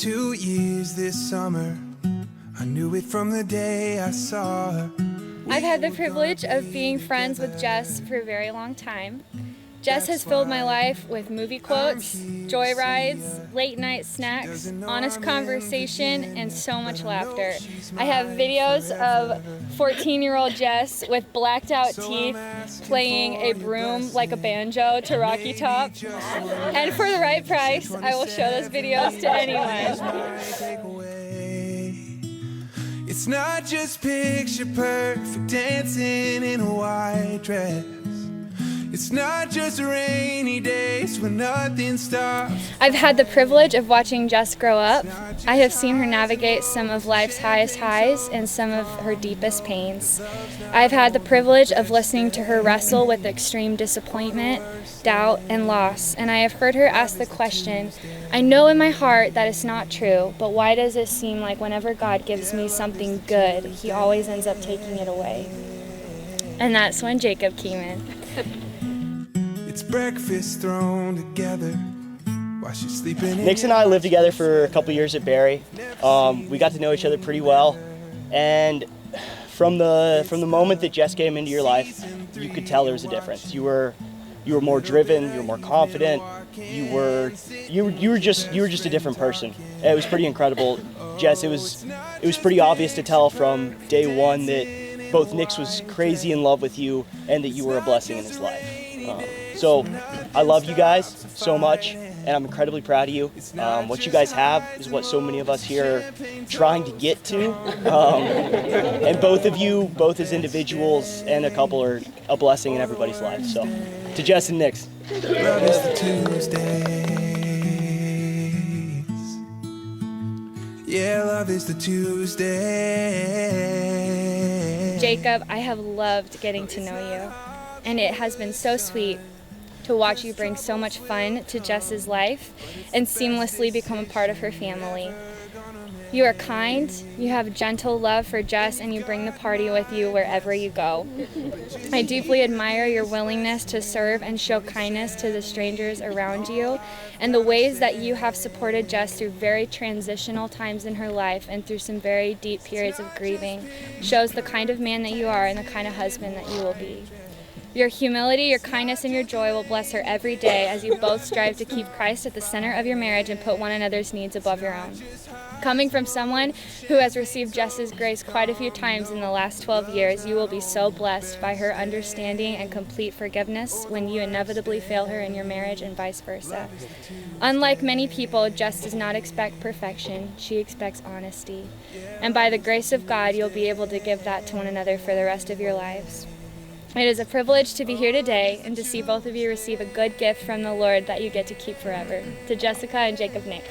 2 years this summer. I knew it from the day I saw her. I've had the privilege of being friends with Jess for a very long time. Jess has filled my life with movie quotes, joy rides, late night snacks, honest conversation, and so much laughter. I have videos of 14-year-old Jess with blacked out teeth playing a broom like a banjo to Rocky Top. And for the right price, I will show those videos to anyone. It's not just picture perfect dancing in a white dress. It's not just rainy days when nothing stops. I've had the privilege of watching Jess grow up. I have seen her navigate some of life's highest highs and some of her deepest pains. I've had the privilege of listening to her wrestle with extreme disappointment, doubt, and loss. And I have heard her ask the question, I know in my heart that it's not true, but why does it seem like whenever God gives me something good, he always ends up taking it away? And that's when Jacob came in. It's breakfast thrown together while she's sleeping in. Nix and I lived together for a couple years at Barry. We got to know each other pretty well, and from the moment that Jess came into your life, you could tell there was a difference. You were more driven, you were more confident, you were just a different person. It was pretty incredible. Jess, it was pretty obvious to tell from day one that both Nix was crazy in love with you and that you were a blessing in his life. So I love you guys so much, and I'm incredibly proud of you. What you guys have is what so many of us here are trying to get to. And both of you, both as individuals and a couple, are a blessing in everybody's life. So to Jess and Nix. Love is the Tuesdays. Yeah, love is the Tuesdays. Jacob, I have loved getting to know you, and it has been so sweet to watch you bring so much fun to Jess's life and seamlessly become a part of her family. You are kind, you have gentle love for Jess, and you bring the party with you wherever you go. I deeply admire your willingness to serve and show kindness to the strangers around you, and the ways that you have supported Jess through very transitional times in her life and through some very deep periods of grieving shows the kind of man that you are and the kind of husband that you will be. Your humility, your kindness, and your joy will bless her every day as you both strive to keep Christ at the center of your marriage and put one another's needs above your own. Coming from someone who has received Jess's grace quite a few times in the last 12 years, you will be so blessed by her understanding and complete forgiveness when you inevitably fail her in your marriage and vice versa. Unlike many people, Jess does not expect perfection. She expects honesty. And by the grace of God, you'll be able to give that to one another for the rest of your lives. It is a privilege to be here today and to see both of you receive a good gift from the Lord that you get to keep forever. To Jessica and Jacob Nix.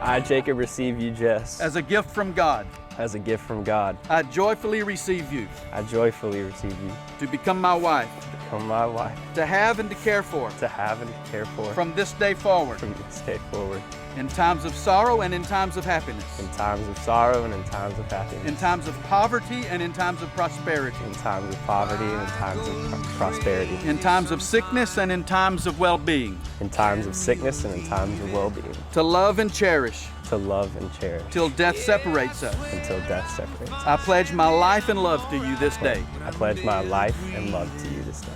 I, Jacob, receive you, Jess, as a gift from God. as a gift from God. I joyfully receive you I joyfully receive you to become my wife, to become my wife, to have and to care for to have and to care for from this day forward, from this day forward, in times of sorrow and in times of happiness, in times of sorrow and in times of happiness, in times of poverty and in times of prosperity, in times of poverty and in times of prosperity, in times of sickness and in times of well-being, in times of sickness and in times of well-being, to love and cherish to love and cherish till death separates us. until death separates us. I pledge my life and love to you this day. I pledge my life and love to you this day.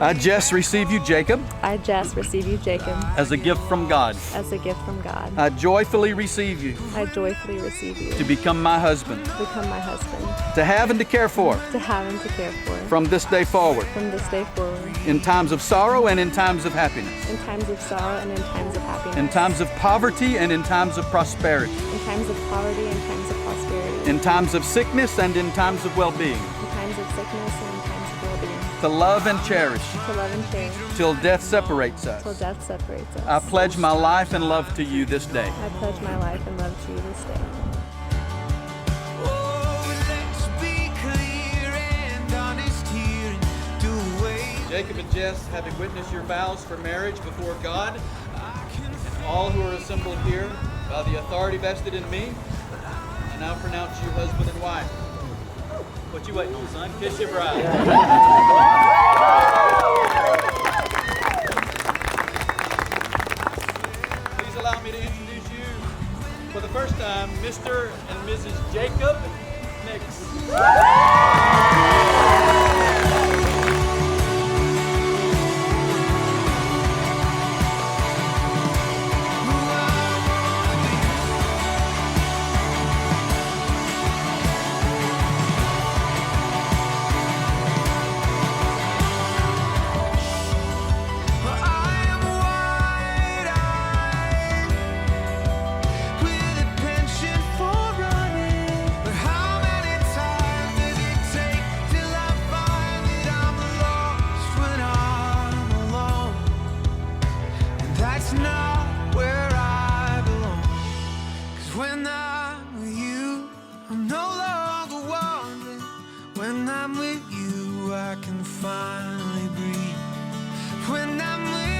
I just receive you, Jacob, I just receive you, Jacob, as a gift from God. as a gift from God. I joyfully receive you I joyfully receive you to become my husband, to become my husband, to have and to care for to have and to care for from this day forward, from this day forward, in times of sorrow and in times of happiness, in times of sorrow and in times of happiness, in times of poverty and in times of prosperity, in times of poverty and times of prosperity, in times of sickness and in times of well-being, in times of sickness and in times of well-being, to love and cherish to love and cherish till death separates us. till death separates us. I pledge my life and love to you this day. I pledge my life and love to you this day. Jacob and Jess, having witnessed your vows for marriage before God, and all who are assembled here, by the authority vested in me, I now pronounce you husband and wife. What you waiting on, son? Kiss your bride. Please allow me to introduce you for the first time, Mr. and Mrs. Jacob Nix. That's not where I belong. 'Cause when I'm with you, I'm no longer wandering. When I'm with you, I can finally breathe. When I'm with